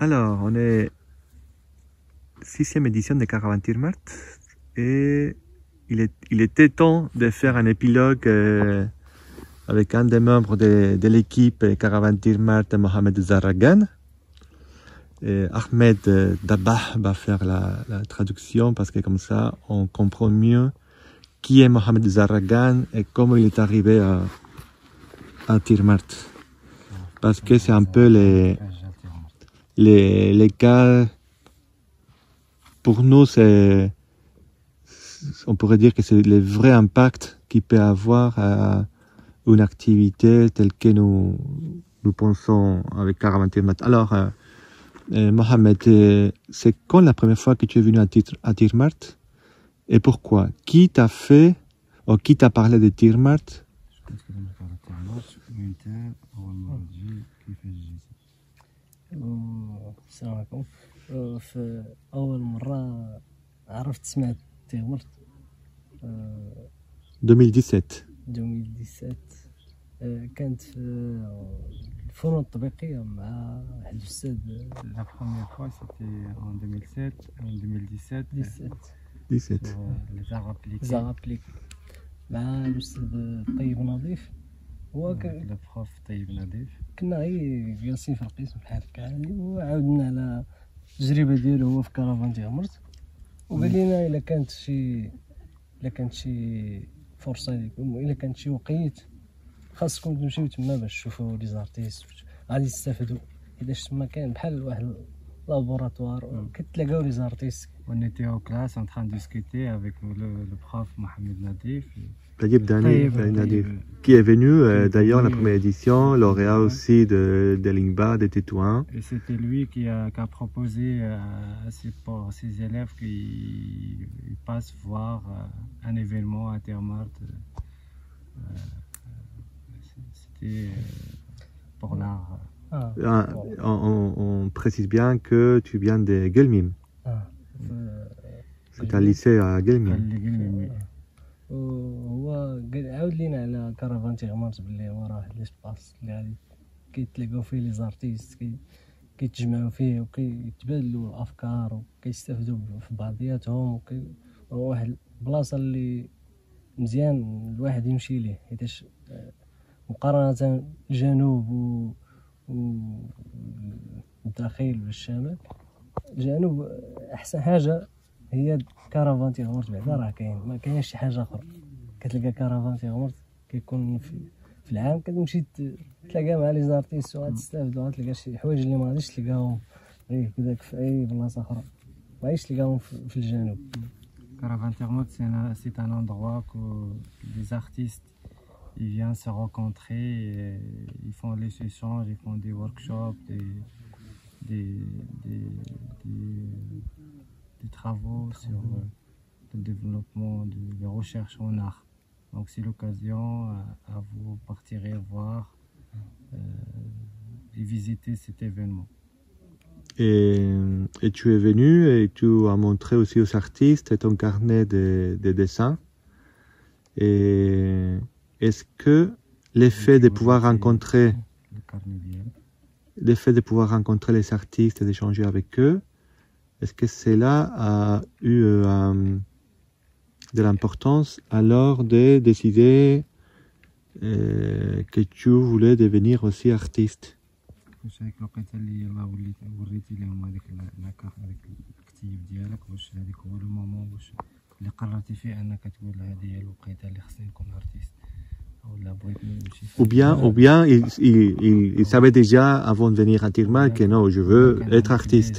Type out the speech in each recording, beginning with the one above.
Alors, on est 6e édition de Caravan Tirmart et il était temps de faire un épilogue avec un des membres de l'équipe Caravan Tirmart, Mohamed Zarragan. Et Ahmed Dabah va faire la traduction parce que comme ça, on comprend mieux qui est Mohamed Zarragan et comment il est arrivé à Tirmart. Parce que c'est un peu les cas, pour nous, on pourrait dire que c'est le vrai impact qu'il peut avoir à une activité telle que nous pensons avec Caravan Tirmart. Alors, Mohamed, c'est quand la première fois que tu es venu à Tirmart et pourquoi? Qui t'a fait ou qui t'a parlé de Tirmart? السلام عليكم. في أول مرة عرفت سمعت تيغمرت 2017. 2017 كانت في الفنون التطبيقية مع واحد الأستاذ. La première fois c'était en 2007, en 2017. 17. Les arts appliqués. Les arts appliqués مع الأستاذ طيب نظيف. هو le prof طيب نظيف. كنا غير جالسين في القسم بحال هكا وعاودنا على التجربة ديالو هو في كرفان تيغمرت وقال لنا إلا كانت شي فرصة لكم وإلا كانت شي وقيت خاصكم تمشيو تما باش تشوفوا لي زارتيست غادي تستافدوا حيتاش تما كاين بحال واحد لابوراتوار كتلاقاو لي زارتيست. On était en classe en train de discuter avec le prof Mohamed Nadif. Taïeb Nadif, qui est venu d'ailleurs la première édition, lauréat aussi de Lingba, de Tétouan. Et c'était lui qui a proposé pour ses élèves qu'ils passent voir un événement à Tirmart. C'était pour l'art. On précise bien que tu viens de Guelmim. C'est un lycée à Guelmim. وهو عاود لينا على كرفان تيغمرت بلي هو راه واحد ليسباس اللي غادي كيتلاقاو فيه لي زارتيست كيتجمعوا فيه وكيتبادلوا الافكار وكيستافدوا في بعضياتهم هو واحد البلاصه اللي مزيان الواحد يمشي ليه حيتاش مقارنه الجنوب والداخل والشمال. الجنوب احسن حاجه هي كرفان تيغمرت بعدا راه كاين ما كاينش شي حاجه اخرى كتلقى كرفان تيغمرت كيكون في العام كتمشي تلاقى مع لي زارتيست وغتستافد وغتلقى شي حوايج اللي ما غاديش تلقاهم غير هكذاك في اي بلاصه اخرى ما غاديش تلقاهم في الجنوب. Caravan Tirmart c'est un endroit où les artistes ils viennent se rencontrer et ils font les échanges, ils font des workshops, des travaux sur le développement de recherche en art. Donc c'est l'occasion à vous partir et voir et visiter cet événement. Et tu es venu et tu as montré aussi aux artistes ton carnet de dessins. Et est-ce que l'effet de pouvoir rencontrer les artistes et d'échanger avec eux, est-ce que cela a eu de l'importance alors de décider que tu voulais devenir aussi artiste? Ou bien il savait déjà avant de venir à Tirmart que non, je veux être artiste.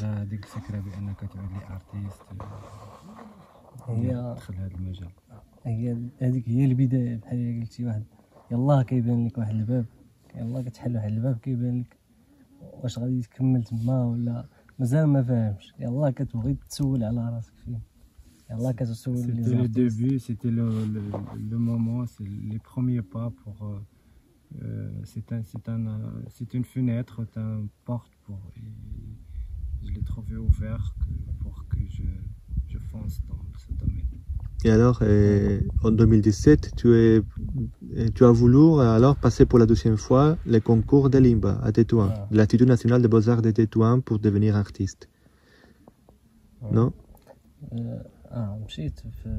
هي هذيك هي البدايه بحال قلتي واحد يلاه كيبان لك واحد الباب يلاه كتحل واحد الباب كيبان لك واش غادي تكمل تما ولا مازال ما فاهمش يلاه كتبغي تسول على راسك فين يلاه كتسول. C'était le début, c'était le moment, c'est les premiers pas pour c'est une fenêtre, c'est une porte pour je l'ai trouvé ouvert pour que je fonce dans ce domaine. Et alors, en 2017, tu es Et tu as voulu alors passer pour la deuxième fois le concours de l'IMBA à Tétouan, de l'Institut national des beaux-arts de Tétouan pour devenir artiste. Non? مشيت في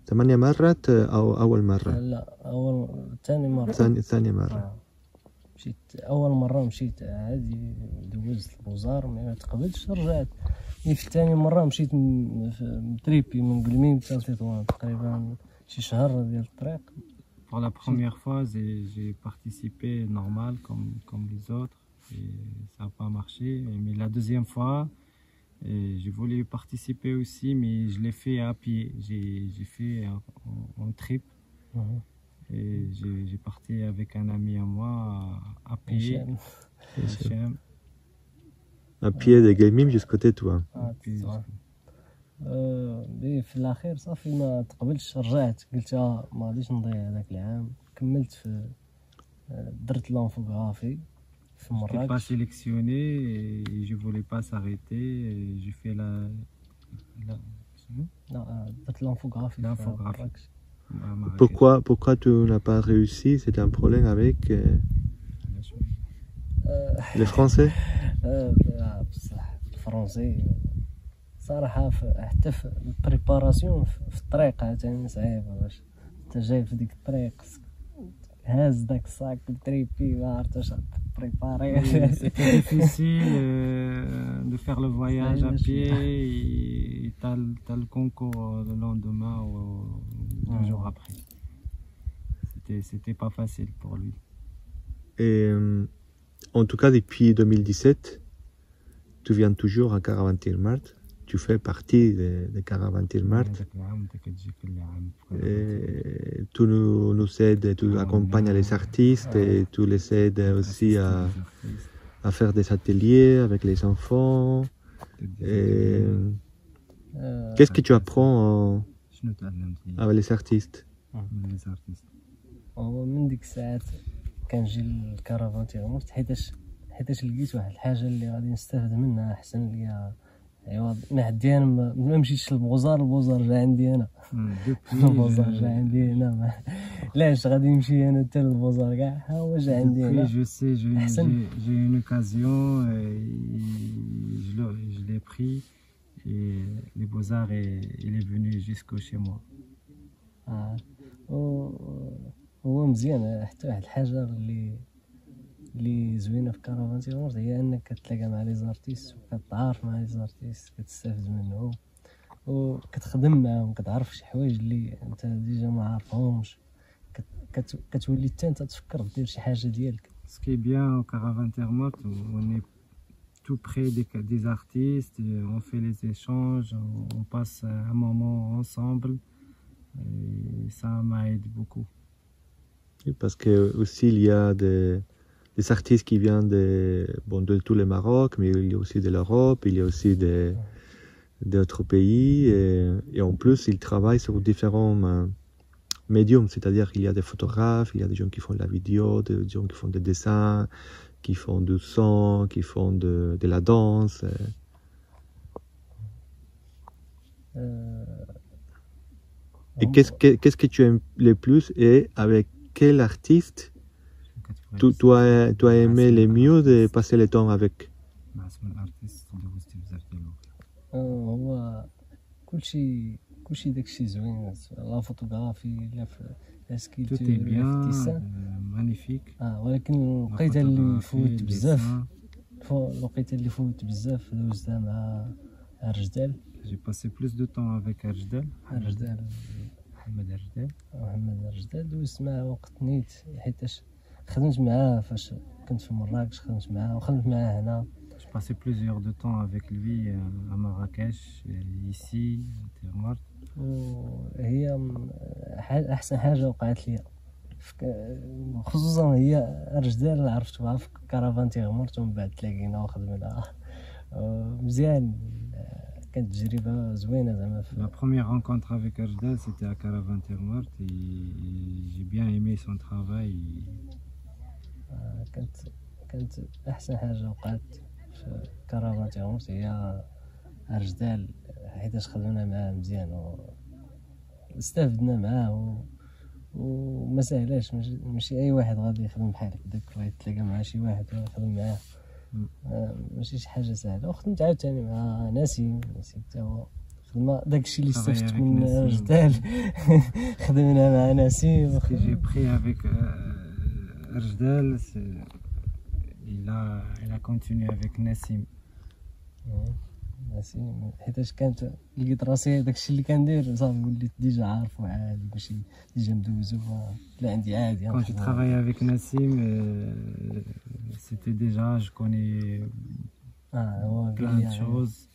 8 مرات أو أول مرة؟ لا ثاني مرة. ثاني مرة. مشيت أول مرة مشيت عادي دوزت البوزار ما تقبلتش رجعت. في ثاني مرة مشيت متريبي من قلميم حتى لتطوان تقريبا شي شهر ديال الطريق. Pour la première fois, j'ai participé normal comme les autres et ça n'a pas marché. Mais la deuxième fois, j'ai voulu participer aussi, mais je l'ai fait à pied. J'ai fait en trip. Et j'ai parti avec un ami à moi à pied. À pied de Guelmim jusqu'au Tétouan. في الاخير صافي ما تقبلتش رجعت قلت ما غاديش نضيع هذاك العام كملت في درت لونفوغرافي في J'étais pas مراكش. sélectionné et je voulais pas s'arrêter. J'ai fait la درت لونفوغرافي في L'infographie. مراكش. Pourquoi tu n'as pas réussi? C'était un problème avec les Français? بصح الفرنسي صراحة حتى في البريباراسيون في الطريق عاوتاني صعيبة باش انت جاي في ديك الطريق هاز داك الصاك التريبي ما عرفت واش بريباري. C'était difficile de faire le voyage à pied et t'as le concours le lendemain ou 2 jours après. C'était pas facile pour lui. Et en tout cas, depuis 2017, tu viens toujours à Caravantirmart. Tu fais partie de Caravantirmart. Et tu nous aides, tu accompagnes les artistes et tu les aides aussi à faire des ateliers avec les enfants. Et qu'est-ce que tu apprends avec les artistes? من ديك الساعات كنجي للكرفان تيغمرت حيتاش لقيت واحد الحاجه اللي غادي نستافد منها احسن ليا. ايوا ما عندي انا ما مشيتش للبوزار، البوزار جا عندي انا. البوزار جا عندي انا علاش غادي نمشي انا حتى للبوزار كاع هو جا عندي انا. Je sais, j'ai une occasion et je l'ai pris et les Beaux-Arts il est venu jusqu'au chez moi. هو مزيان حتى واحد الحاجه اللي زوينه في كرفان تيغمرت هي انك كتلاقى مع لي زارتيست وكتعارف مع لي زارتيست كتستافد منهم وكتخدم معاهم كتعرف شي حوايج اللي انت ديجا ما عارفهمش كتولي حتى انت تفكر دير شي حاجه ديالك. Ce qui est bien au Caravantirmart, on est tout près des artistes, on fait les échanges, on passe un moment ensemble et ça m'aide beaucoup. Parce que aussi il y a des artistes qui viennent de tout le Maroc, mais il y a aussi de l'Europe, il y a aussi d'autres pays, et en plus ils travaillent sur différents médiums, c'est-à-dire qu'il y a des photographes, il y a des gens qui font de la vidéo, des gens qui font des dessins, qui font du son, qui font de la danse. Et qu'est-ce que tu aimes le plus et avec quel artiste tu as aimé le mieux de passer le temps avec? هو كلشي داكشي زوين لا فوتوغرافي لا لا سكيلتور لا التيسان magnifique. ولكن لقيتها اللي فوت بزاف دوزتها مع رجدال. J'ai passé plus de temps avec Arjdal. محمد رجدال دوزت معاه وقت نيت حيتاش خدمت معاه فاش كنت في مراكش خدمت معاه وخدمت معاه هنا. J'ai passé plusieurs de temps avec lui à Marrakech, ici, à Termart. وهي احسن حاجه وقعت لي خصوصا هي رجدال اللي عرفتها في كرفان تيغمرت ومن بعد تلاقينا وخدمنا مزيان. كانت تجربه زوينه زعما. La première rencontre avec Arjdal, c'était à Caravantirmart et j'ai bien aimé son travail. كانت احسن حاجه وقعت في كرفان تيغمرت هي رجدال حيتاش خدمنا معاه مزيان واستافدنا معاه وما ما سهلاش، ماشي اي واحد غادي يخدم بحال هكداك ويتلاقى مع شي واحد ويخدم معاه. ماشي شي حاجه سهله. وخدمت عاوتاني مع نسيم حتى هو خدمه داكشي اللي استفدت من رجدال. خدمنا مع نسيم. J'ai pris avec Rajdal, il a continué avec Nassim. نسيم حيتاش كانت لقيت راسي داكشي اللي كندير صافي وليت ديجا عارفو عادي، ماشي ديجا ندوزو لا عندي عادي. Quand j'ai travaillé avec Nassim, c'était déjà, je connais هو plein de choses.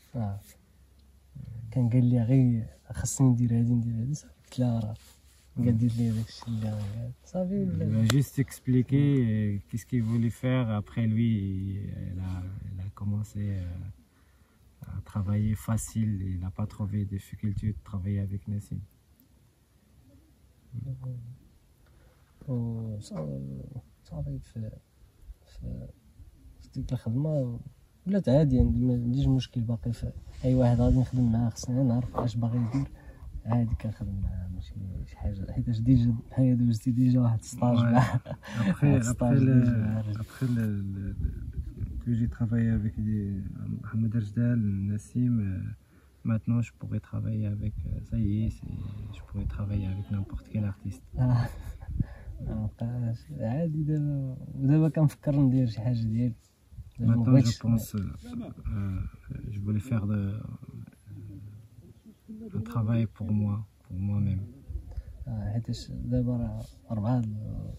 كان قال لي غير خاصني ندير هادي صافي قلت له راه قال دير لي داكشي اللي صافي. Il a juste expliqué qu'est-ce qu'il voulait faire. Après lui, il a commencé à travailler facile. Il n'a pas trouvé de difficulté de travailler avec Nassim. صافي في ديك الخدمه ولات عادي، ما عنديش مشكل باقي في اي واحد غادي نخدم معاه. خصني نعرف اش باغي يدير عادي كنخدم معاه، ماشي شي حاجه حيتاش ديجا بحال دوزتي ديجا واحد ستاج معاه. Après que j'ai travaillé avec Mohamed Rajdal, Nassim, maintenant je pourrais travailler avec, ça y est, je pourrais travailler avec n'importe quel artiste. عادي. دابا كنفكر ندير شي حاجه ديالي. Maintenant je pense, je voulais faire un travail pour moi-même. حيتاش دابا راه 4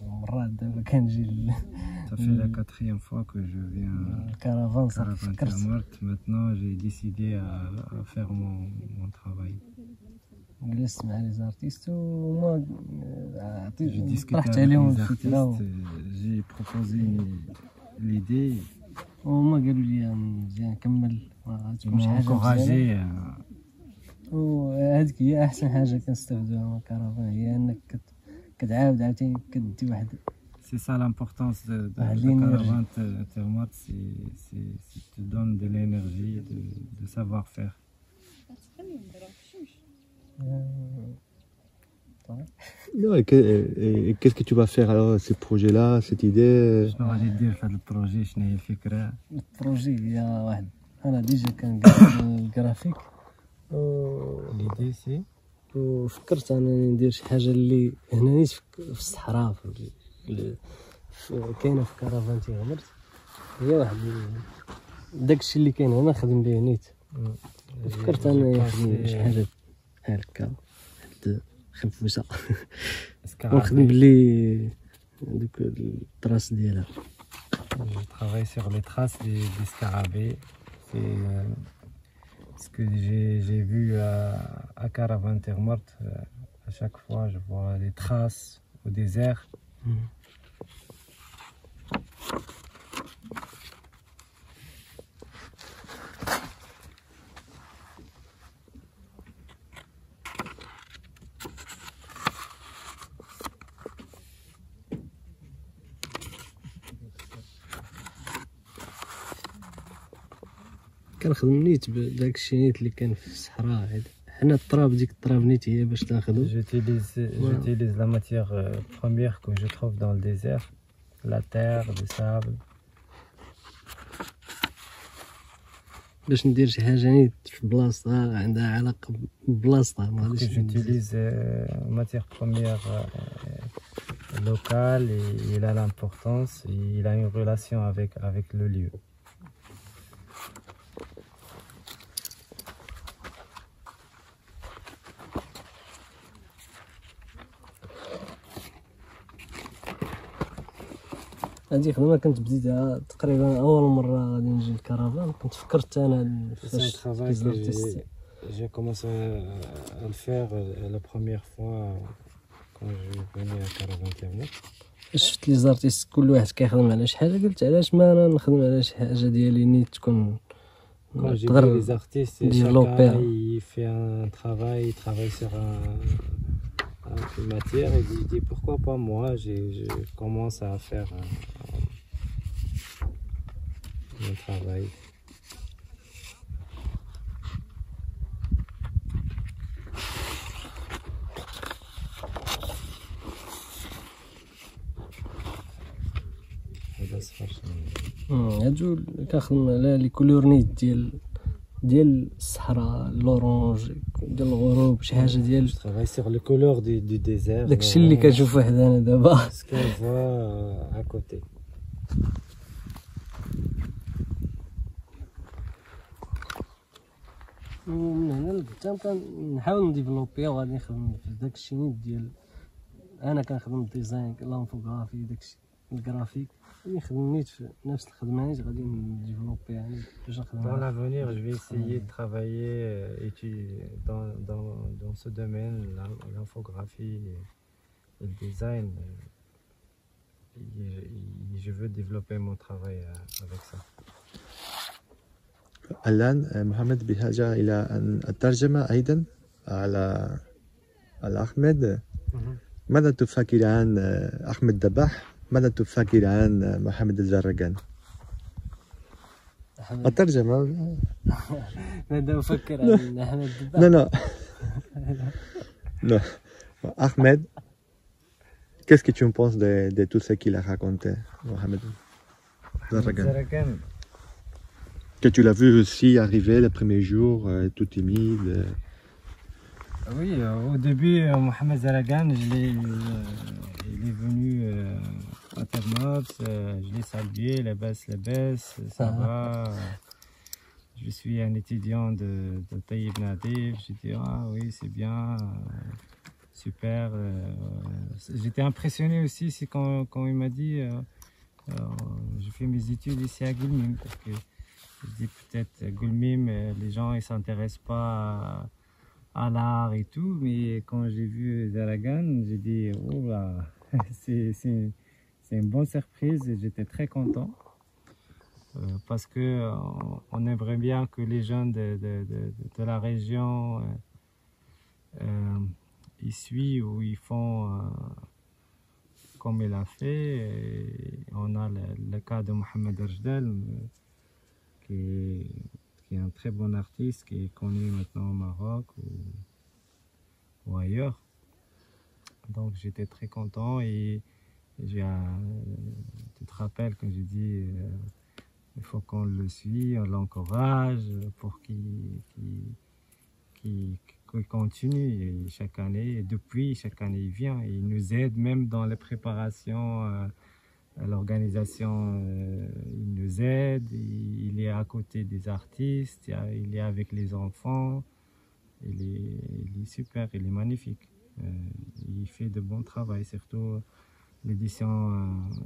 مرات دابا كنجي. Ça fait la 4e fois que je viens الكرفان. Caravane. Maintenant j'ai décidé à faire mon travail. جلست مع لي زارتيست وما J'ai discuté طرحت avec عليهم les الفكره artistes, j'ai proposé l'idée. وهما قالوا لي مزيان كمل، ما Ils تكون شي m'ont حاجه مزيانه. encouragé. وهذيك هي احسن حاجه كنستافدوها من الكرفان، هي انك كتعاود عاوتاني كدي واحد. C'est ça l'importance de la l'énergie. Caravane Termat, c'est te donne de l'énergie, de savoir-faire. Non, et qu'est-ce que tu vas faire alors, ce projet-là, cette idée? شنو غادي دير في هذا البروجي؟ شنو هي الفكرة؟ البروجي هي واحد، انا ديجا كنقرا الجرافيك L'idée c'est وفكرت انني ندير شي حاجه اللي هنا نيت في الصحراء كاينه في كرفان تيغمرت. هي واحد داكشي اللي كاين هنا خدم به نيت. فكرت انني نخدم شي حاجه هكا واحد خنفوسه ونخدم بلي دوك الطراس ديالها. Je travaille sur les traces des scarabées. C'est ce que j'ai vu à Caravane Termort. À chaque fois, je vois les traces au désert. كنخدم نيت بداك الشيء نيت اللي كان في الصحراء. حنا التراب ديك التراب نيت هي باش تاخذو. J'utilise la matière première que je trouve dans le désert, la terre, le sable. باش ندير شي حاجه نيت في بلاصتها عندها علاقه ببلاصتها ما غاديش. J'utilise une matière première locale et il a l'importance, et il a une relation avec le lieu. هذه خدمه كنت بديتها تقريبا اول مره غادي نجي للكرفان. كنت فكرت انا فاش J'ai commencé à le faire la première fois quand je venais à Caravane Termort. شفت لي زارتيست كل واحد كيخدم على شي حاجه، قلت علاش ما انا نخدم على شي حاجه ديالي نيت تكون Quand j'ai vu les artistes, chacun il fait un travail, il travaille sur une matière, et je dis pourquoi pas moi, je commence à faire mon travail. اصفر. هادو كنخدم على لي كولورنيت ديال الصحراء، لورونج ديال الغروب، شي حاجه ديال Je travaille sur les couleurs du désert. داكشي اللي كنشوف وحدنا دابا. Ce qu'on voit à côté. ومن هنا لقدام كنحاول نديفلوبي وغادي نخدم في داكشي نيت ديال انا كنخدم الديزاين لانفوغرافي داكشي الجرافيك، غادي نخدم نيت في نفس الخدمه نيت غادي نديفلوبي يعني باش نخدم. Dans l'avenir, je vais essayer de travailler dans ce domaine, l'infographie et le design. Et je veux développer mon travail avec ça. الآن محمد بحاجة إلى الترجمة أيضا على أحمد. ماذا تفكر عن أحمد دباح؟ ماذا تفكر عن محمد الزرقان؟ الترجمة. ماذا أفكر عن أحمد دباح؟ Non, non. Non. Ahmed, qu'est-ce que tu en penses de tout ce qu'il a raconté, Mohamed Zaragan? Que tu l'as vu aussi arriver le premier jour, tout timide. Oui, au début, Mohamed Zaragan, il est venu à Ternops, je l'ai salué, la baisse, ça va. Je suis un étudiant de Taïb Nadif, j'ai dit ah oui c'est bien, super. J'étais impressionné aussi quand il m'a dit je fais mes études ici à Gulmim, parce que je dis peut-être Gulmim, les gens ils s'intéressent pas à l'art et tout, mais quand j'ai vu Zaragan, j'ai dit oh là, c'est une bonne surprise et j'étais très content. Parce que on aimerait bien que les jeunes de la région ils suivent ou ils font comme il a fait. Et on a le cas de Mohamed Rajdal qui est un très bon artiste qui est connu maintenant au Maroc ou ailleurs. Donc j'étais très content et tu te rappelles quand j'ai dit il faut qu'on le suive, on l'encourage pour qu'il continue et chaque année. Et depuis, chaque année, il vient et il nous aide même dans les préparations, l'organisation, il nous aide, il est à côté des artistes, il est avec les enfants, il est super, il est magnifique. Il fait de bon travail, surtout l'édition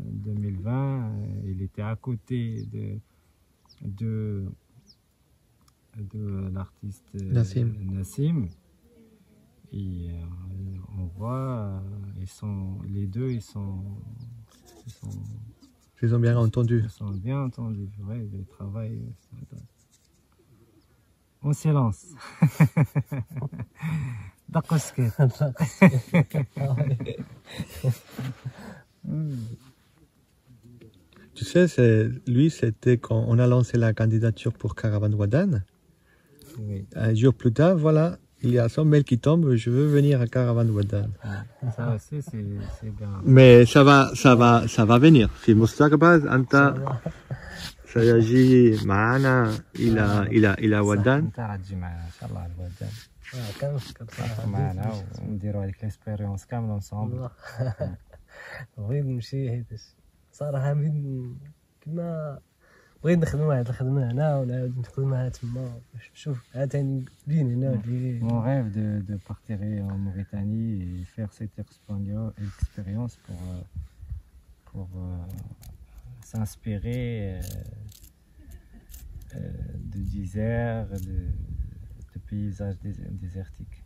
2020, il était à côté de l'artiste Nassim. Et on voit, les deux, ils ont bien entendu. Ils sont bien entendus, ouais, le travail en silence. Tu sais, lui, c'était quand on a lancé la candidature pour Caravan Wadan. Oui. Un jour plus tard, voilà, il y a son mail qui tombe, je veux venir à Caravan Wadan. Ça aussi, c'est bien. Mais ça va venir. في المستقبل أنت سيجي معنا إلى ودان. أنت راح تجي معنا إن شاء الله على ودان. كنفكر صراحه معنا ونديروا هذيك ليكسبيريونس كامله انصومبل. بغيت نمشي حيت صراحه كما بغيت نخدم واحد الخدمه هنا ونعاود نخدمها تما باش نشوف عاوتاني بين هنا. Mon rêve de partir en Mauritanie et faire cette expérience pour s'inspirer de déserts, de paysages désertiques.